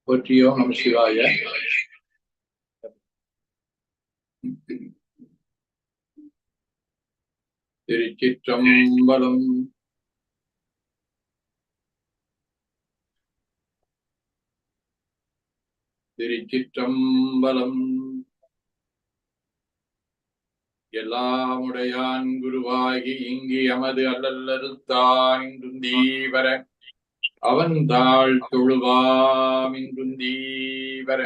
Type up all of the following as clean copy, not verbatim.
போற்றியோம் நம சிவாய. திருச்சிற்றம்பலம். திருச்சிற்றம்பலம். எல்லாமுடையான் குருவாகி இங்கி அமது அல்லல்லறுத்தான் இன்றுந்தீவர அவன் தாழ் தொழுவாம் இன்றுந்தீவர.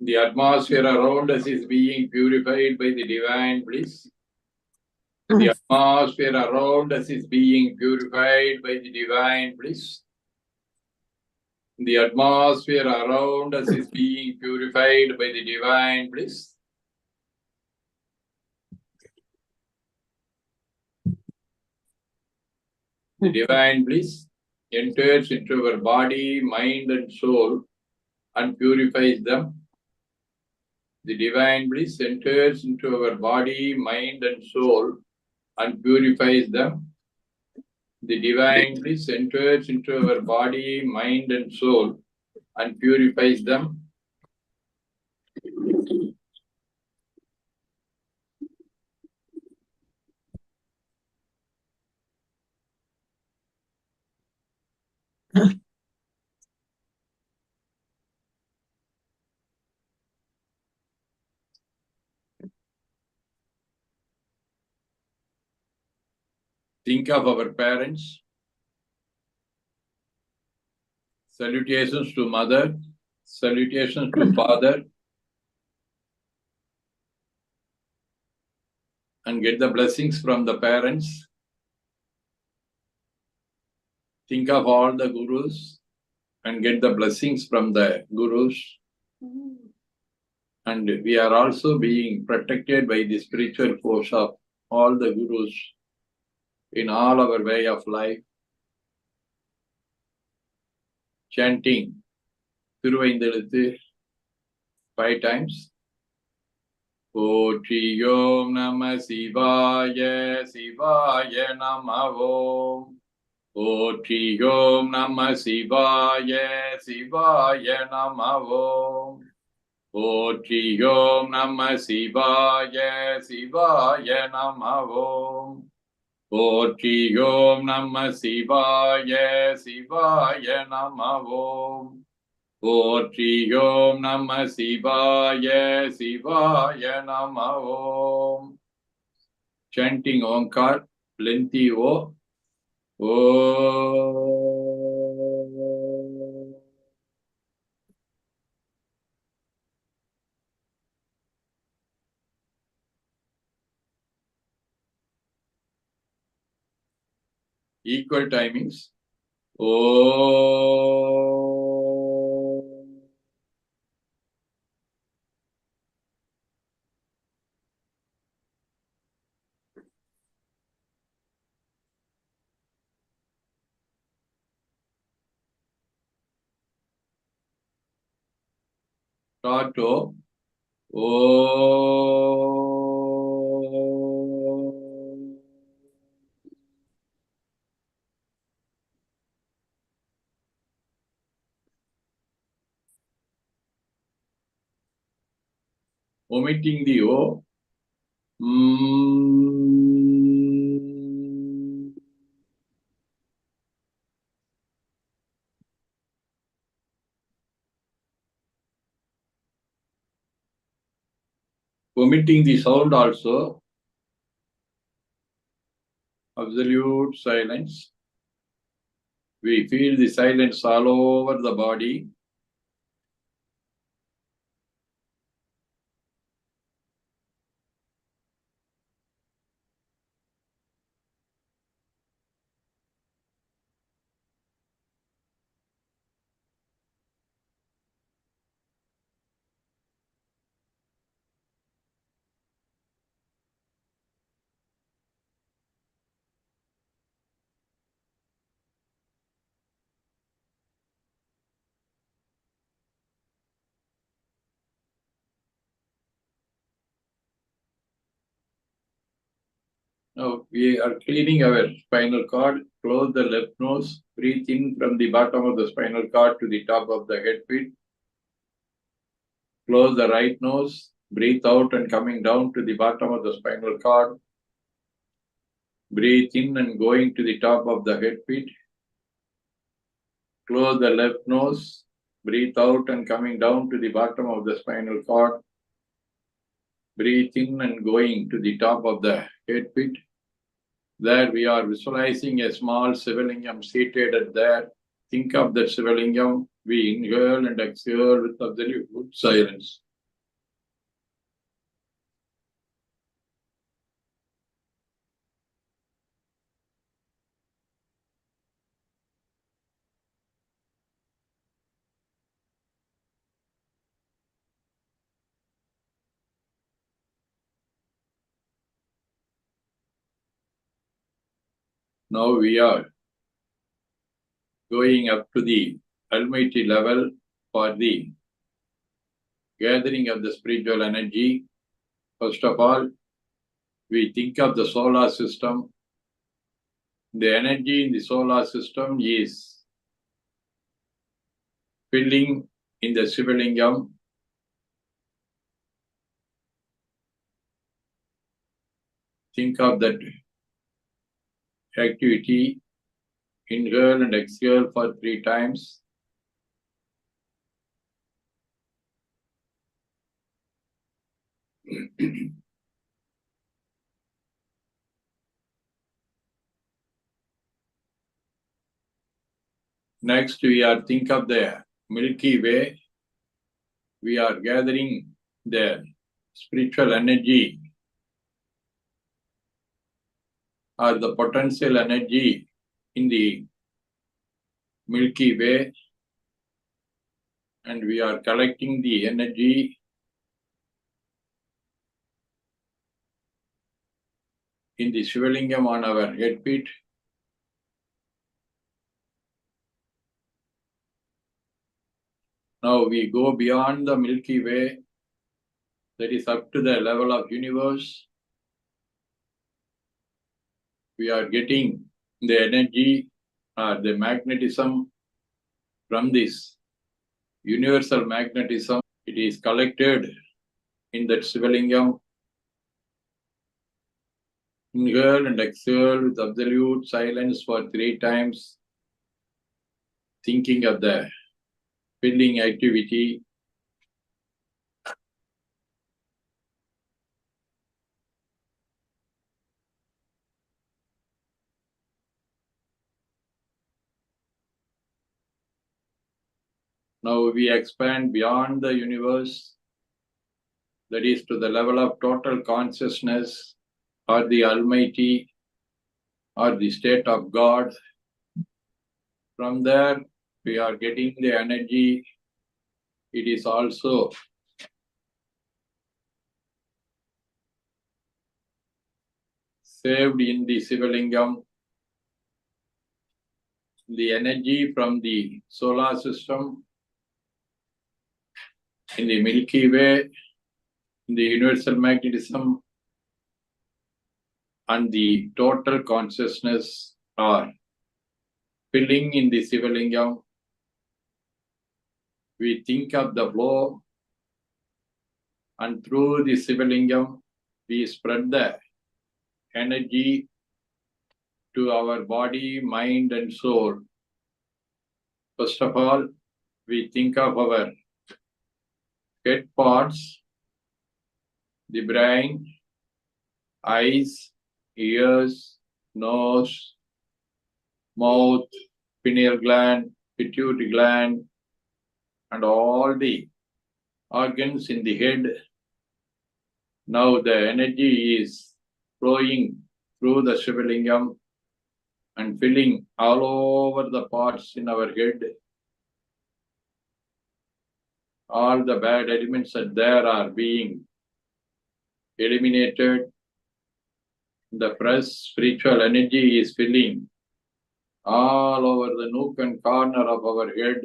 The atmosphere around us is being purified by the divine bliss. The atmosphere around us is being purified by the divine bliss. The atmosphere around us is being purified by the divine bliss. The divine bliss enters into our body, mind and soul and purifies them. The divine bliss enters into our body, mind and soul and purifies them. The divine bliss enters into our body, mind and soul and purifies them. Think of our parents. Salutations to mother. Salutations to father. And get the blessings from the parents. Think of all the gurus and get the blessings from the gurus. And we are also being protected by the spiritual force of all the gurus in all our way of life. Chanting Thiruvaindeluthu 5 times. Potriyom Namah Sivaya, Sivaya Namah Om. Potriyom Namah Sivaya, Sivaya Namah Om. Potriyom Namah Sivaya, Sivaya Namah Om. Potriyom Namah Sivaya, Sivaya Namah Om. Potriyom Namah Sivaya, Sivaya Namah Om. Chanting Omkar, lengthy O. Om. Equal timings. Om. Tato. Om. Omitting the O. Omitting the sound also. Absolute silence. We feel the silence all over the body. Now we are cleaning our spinal cord. Close the left nose. Breathe in from the bottom of the spinal cord to the top of the head pit. Close the right nose. Breathe out and coming down to the bottom of the spinal cord. Breathe in and going to the top of the head pit. Close the left nose. Breathe out and coming down to the bottom of the spinal cord. Breathe in and going to the top of the head pit. There we are visualizing a small Sivalingam seated at there. Think of that Sivalingam. We inhale and exhale with absolute silence. Now we are going up to the Almighty level for the gathering of the spiritual energy. First of all, we think of the solar system. The energy in the solar system is filling in the Sivalingam. Think of that activity. Inhale and exhale for 3 times. Next, we are think of the Milky Way. We are gathering the spiritual energy or the potential energy in the Milky Way, and we are collecting the energy in the Sivalingam on our head pit. Now we go beyond the Milky Way, that is up to the level of universe. We are getting the energy or the magnetism from this universal magnetism. It is collected in that Sivalingam. Inhale and exhale with absolute silence for 3 times, thinking of the filling activity. Now we expand beyond the universe, that is to the level of total consciousness or the Almighty or the state of God. From there, we are getting the energy. It is also saved in the Sivalingam. The energy from the solar system, in the Milky Way, in the universal magnetism, and the total consciousness are filling in the Sivalingam. We think of the flow, and through the Sivalingam, we spread the energy to our body, mind, and soul. First of all, we think of our head parts, the brain, eyes, ears, nose, mouth, pineal gland, pituitary gland, and all the organs in the head. Now the energy is flowing through the Sivalingam and filling all over the parts in our head. All the bad elements that there are being eliminated. The fresh spiritual energy is filling all over the nook and corner of our head.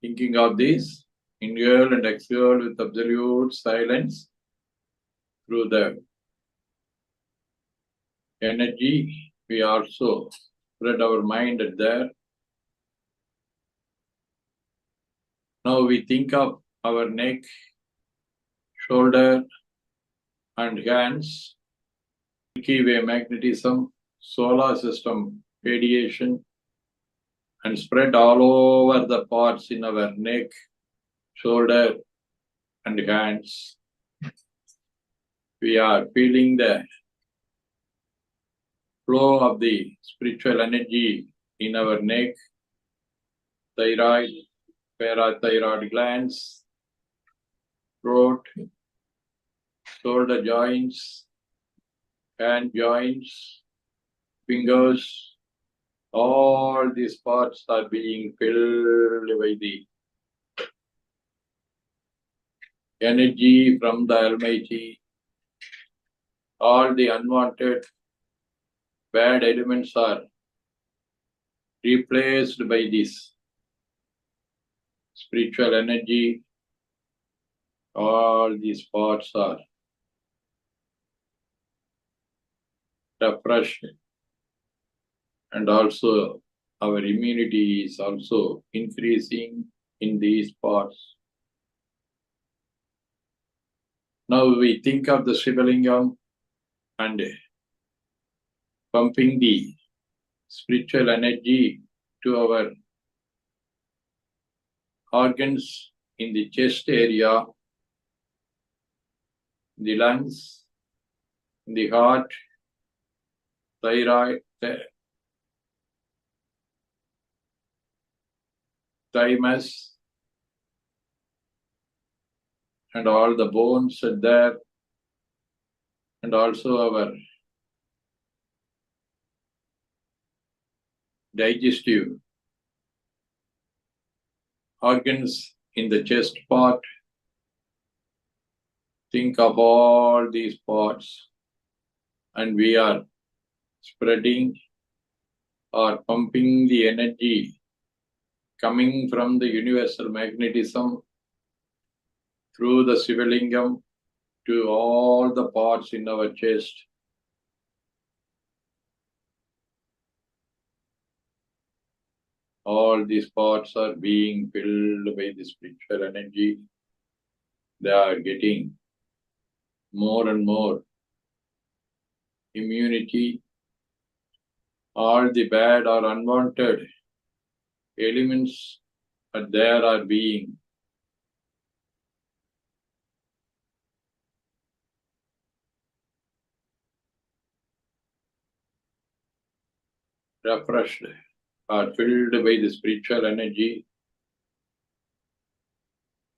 Thinking of this, inhale and exhale with absolute silence through the energy. We also spread our mind at there. Now we think of our neck, shoulder, and hands, Milky Way magnetism, solar system radiation, and spread all over the parts in our neck, shoulder, and hands. We are feeling the flow of the spiritual energy in our neck, thyroid, parathyroid glands, throat, shoulder joints, hand joints, fingers. All these parts are being filled by the energy from the Almighty. All the unwanted bad elements are replaced by this spiritual energy. All these parts are refreshed, and also our immunity is also increasing in these parts. Now we think of the Shivalingam and pumping the spiritual energy to our organs in the chest area, the lungs, the heart, thyroid, thymus, and all the bones are there, and also our digestive organs in the chest part. Think of all these parts, and we are spreading or pumping the energy coming from the universal magnetism through the Shivalingam to all the parts in our chest. All these parts are being filled by the spiritual energy. They are getting more and more immunity. All the bad or unwanted elements are there are being refreshed, are filled by the spiritual energy.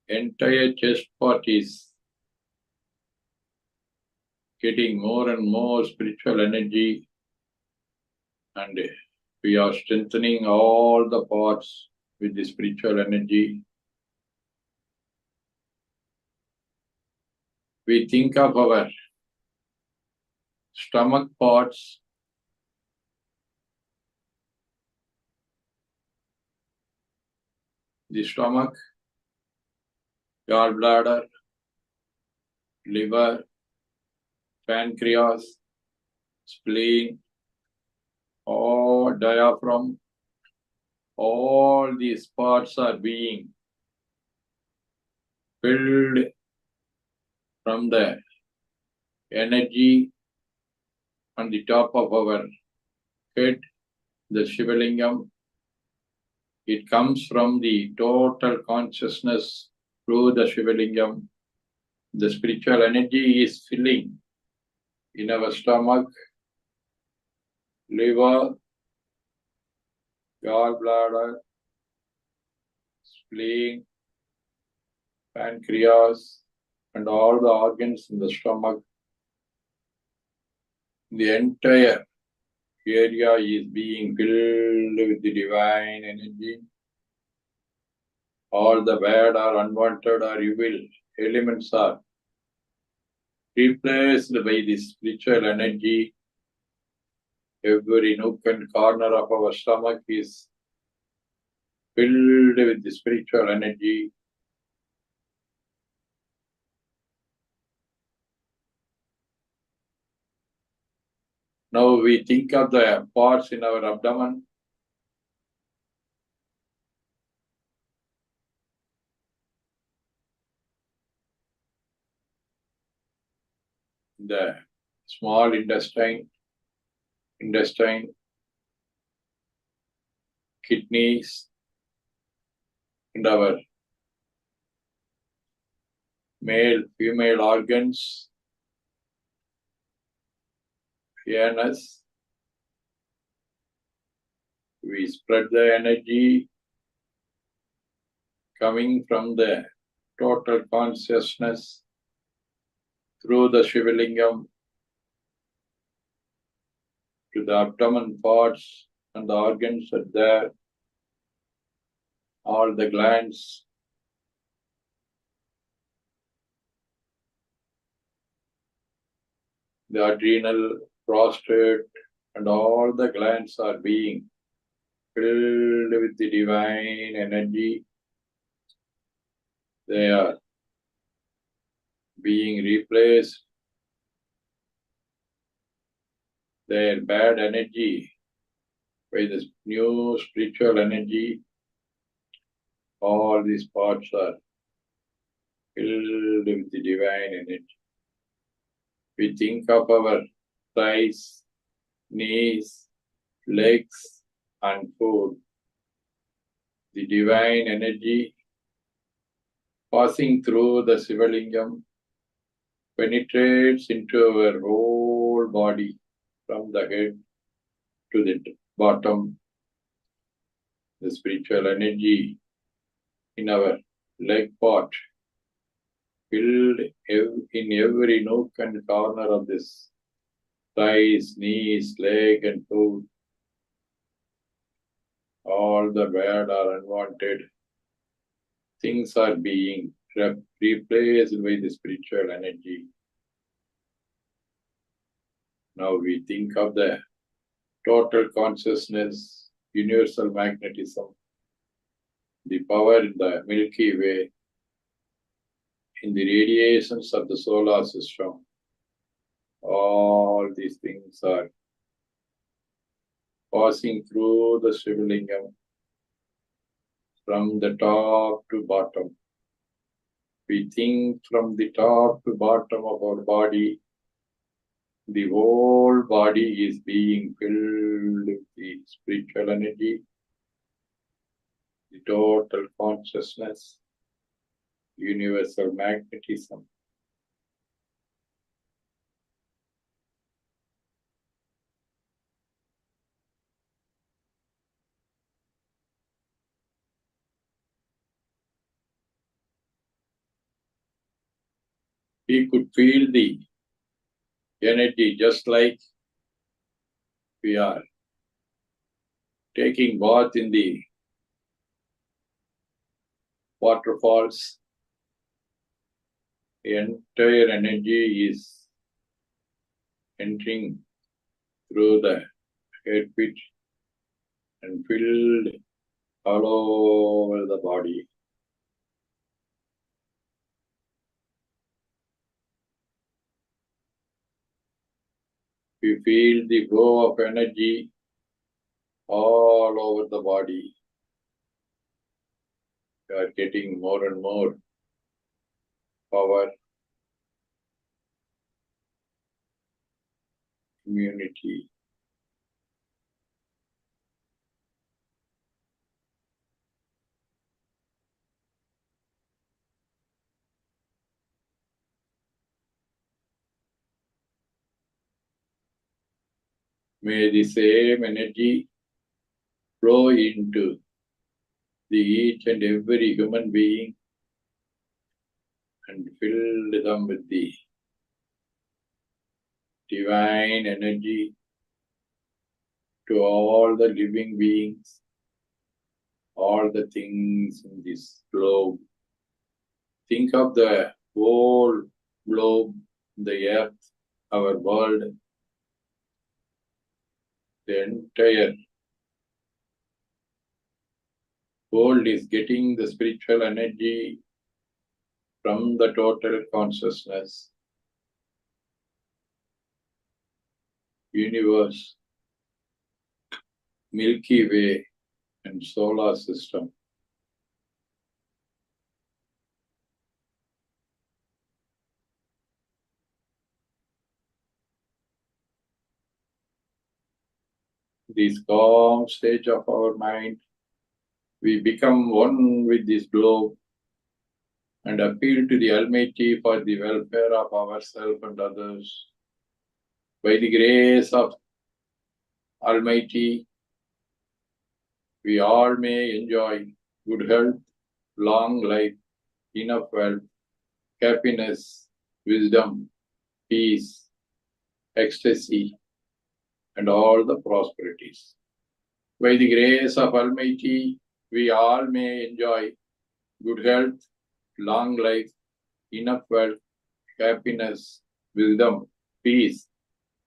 Entire chest part is getting more and more spiritual energy, and we are strengthening all the parts with the spiritual energy. We think of our stomach parts, the stomach, gallbladder, liver, pancreas, spleen, or diaphragm. All these parts are being filled from the energy on the top of our head, the Shivalingam. It comes from the total consciousness through the Shivalingam. The spiritual energy is filling in our stomach, liver, gallbladder, spleen, pancreas, and all the organs in the stomach. The entire area is being filled with the divine energy. All the bad or unwanted or evil elements are replaced by this spiritual energy. Every nook and corner of our stomach is filled with the spiritual energy. Now we think of the parts in our abdomen. The small intestine, kidneys, and our male, female organs, anus. We spread the energy coming from the total consciousness through the Shivalingam to the abdomen parts and the organs are there, all the glands, the adrenal, prostate, and all the glands are being filled with the divine energy. They are being replaced. Their bad energy by this new spiritual energy. All these parts are filled with the divine energy. We think of our thighs, knees, legs, and foot. The divine energy passing through the Shivalingam penetrates into our whole body from the head to the bottom. The spiritual energy in our leg part filled in every nook and corner of this thighs, knees, leg, and foot. All the bad or unwanted things are being replaced by the spiritual energy. Now we think of the total consciousness, universal magnetism, the power in the Milky Way, in the radiations of the solar system. All these things are passing through the Shivalingam from the top to bottom. We think from the top to bottom of our body, the whole body is being filled with the spiritual energy, the total consciousness, universal magnetism. We could feel the energy just like we are taking bath in the waterfalls. The entire energy is entering through the head pit and filled all over the body. We feel the flow of energy all over the body. We are getting more and more power, immunity. May the same energy flow into each and every human being and fill them with the divine energy to all the living beings, all the things in this globe. Think of the whole globe, the earth, our world, the entire world is getting the spiritual energy from the total consciousness, universe, Milky Way, and solar system. This calm stage of our mind, we become one with this globe and appeal to the Almighty for the welfare of ourselves and others. By the grace of Almighty, we all may enjoy good health, long life, enough wealth, happiness, wisdom, peace, ecstasy, and all the prosperities. By the grace of Almighty, we all may enjoy good health, long life, enough wealth, happiness, wisdom, peace,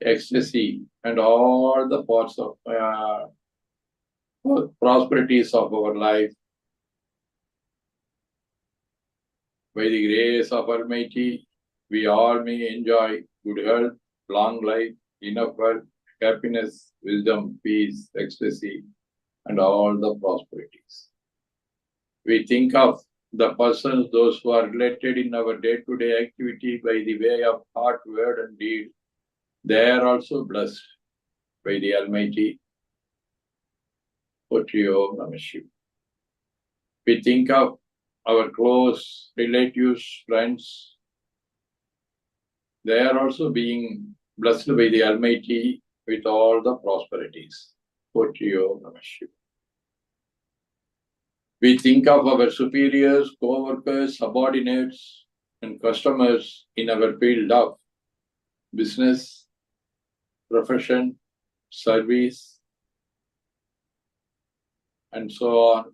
ecstasy, and all the parts of prosperities of our life. By the grace of Almighty, we all may enjoy good health, long life, enough wealth, happiness, wisdom, peace, ecstasy, and all the prosperities. We think of the persons, those who are related in our day-to-day activity by the way of heart, word, and deed. They are also blessed by the Almighty. Om Namah Shivaya. We think of our close relatives, friends. They are also being blessed by the Almighty with all the prosperities. Om Namah Shivaya. We think of our superiors, co-workers, subordinates, and customers in our field of business, profession, service, and so on.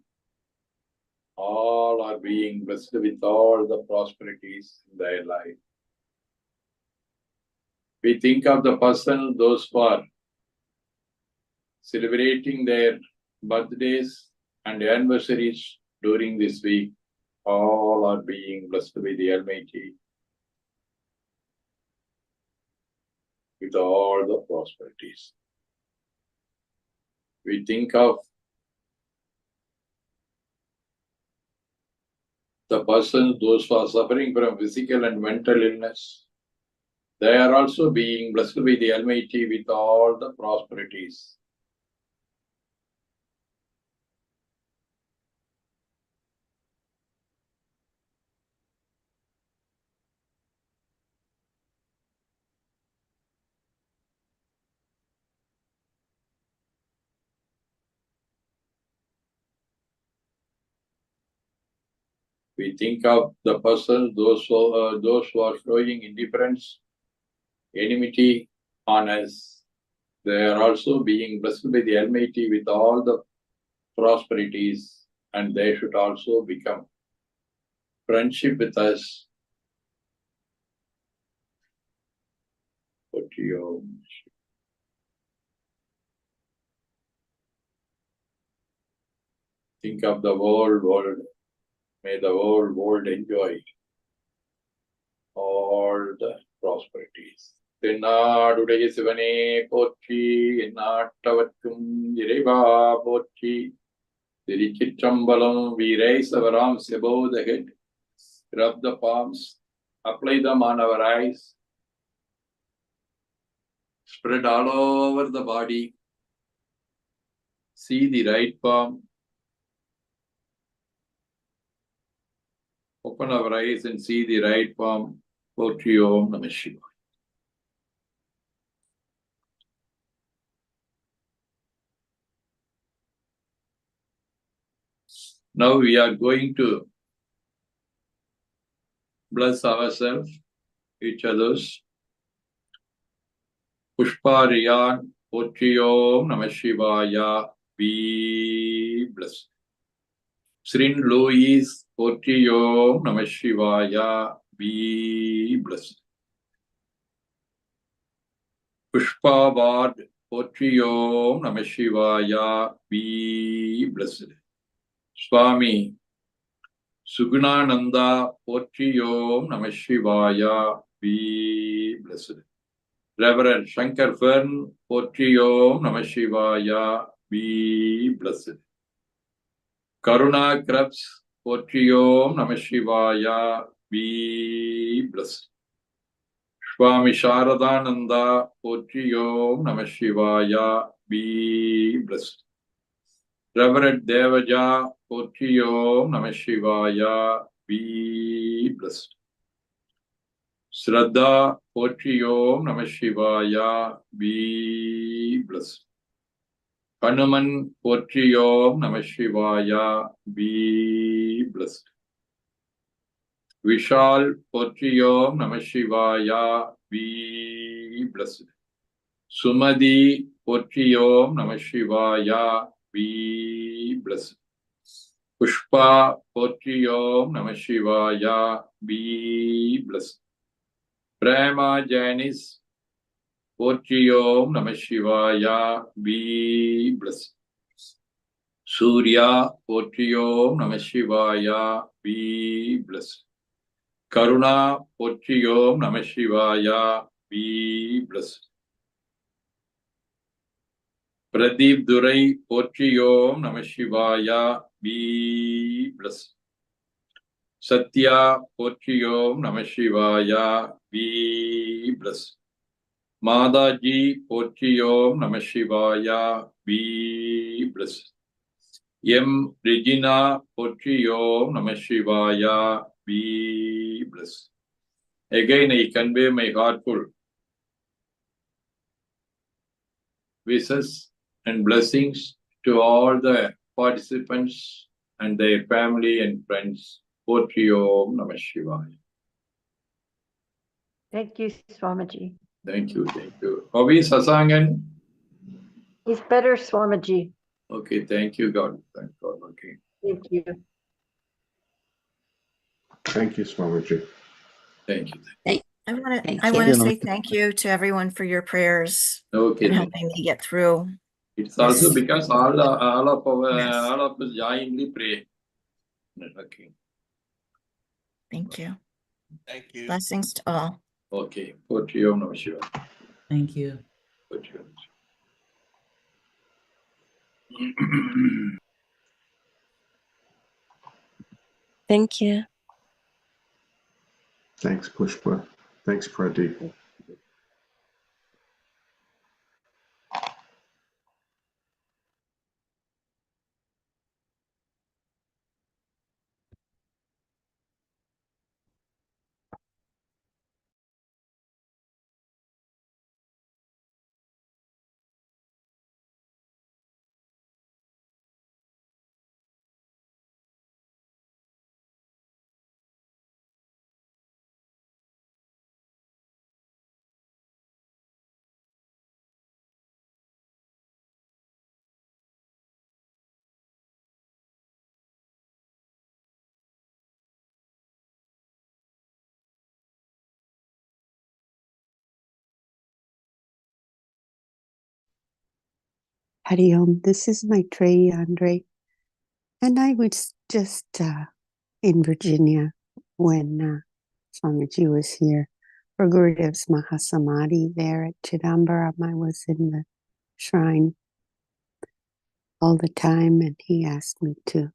All are being blessed with all the prosperities in their life. We think of the person, those who are celebrating their birthdays and anniversaries during this week. All are being blessed by the Almighty with all the prosperities. We think of the persons, those who are suffering from physical and mental illness. They are also being blessed by the Almighty with all the prosperities. We think of the persons, those who are showing indifference, enmity on us. They are also being blessed by the Almighty with all the prosperities, and they should also become friendship with us. Think of the whole world. May the whole world enjoy all the prosperities. தென்னாடுடைய சிவனே போற்றி, எந்நாட்டவர்க்கும் இறைவா போற்றி. திருச்சிற்றம்பலம். We raise our arms above the head, rub the palms, apply them on our eyes, spread all over the body. See the right palm. Open our eyes and see the right palm. Potri Om Namah Shivaya. Now we are going to bless ourselves, each others. Pushpariyan Potri Om Namah Shivaya. Be blessed. Srin Louis Potri Om Namah Shivaya. Be blessed. Pushpa Vard Potri Om Namah Shivaya. Be blessed. Swami Sugunananda Potriyom Namah Shivaya, be blessed. Reverend Shankar Fern Potriyom Namah Shivaya, be blessed. Karuna Krebs Potriyom Namah Shivaya, be blessed. Swami Sharadananda Potriyom Namah Shivaya, be blessed. Reverend Devaja Potriyom Namah Shivaya, be blessed. Shraddha Potriyom Namah Shivaya, be blessed. Hanuman Potriyom Namah Shivaya, be blessed. Vishal Potriyom Namah Shivaya, be blessed. Sumadi Potriyom Namah Shivaya, be blessed. Pushpa Potriyom Namah Shivaya, be blessed. Prema Jainis Potriyom Namah Shivaya, be blessed. Surya Potriyom Namah Shivaya, be blessed. Karuna Potriyom Namah Shivaya, be blessed. Pradeep Durai Potriyom Namah Shivaya, be blessed. Satya Potriyom Namah Shivaya, be blessed. Madaji Potriyom Namah Shivaya, be blessed. M. Regina Potriyom Namah Shivaya, be blessed. Again, I convey my heartful wishes and blessings to all the participants and their family and friends. Potriyom Namah Shivaya. Thank you, Swamiji. Thank you, thank you. How is Sasangan? He's better, Swamiji. Okay, thank you, God. Thank God. Okay. Thank you. Thank you, Swamiji. Thank you. I want to say thank you to everyone for your prayers Okay. and helping me get through. It's also Yes. because all of Yes. us jointly pray. Okay. Thank you. Thank you. Blessings to all. Okay. Potriyom Namah Shivaya. Thank you. Potriyom. Thank you. Thanks, Pushpa. Thanks, Pradeep. Hari Om, this is Maitreyi Andre, and I was just in Virginia when Swamiji was here for Gurudev's Mahasamadhi there at Chidambaram. I was in the shrine all the time, and he asked me to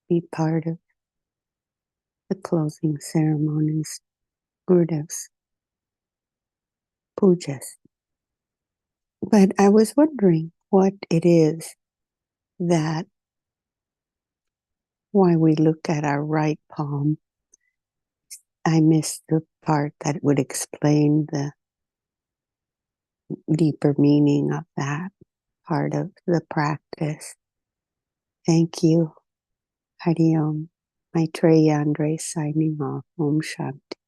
be part of the closing ceremonies, Gurudev's pujas. But I was wondering what it is that why we look at our right palm. I missed the part that would explain the deeper meaning of that part of the practice. Thank you. Hari Om. Maitreyi Andre signing off. Om Shanti.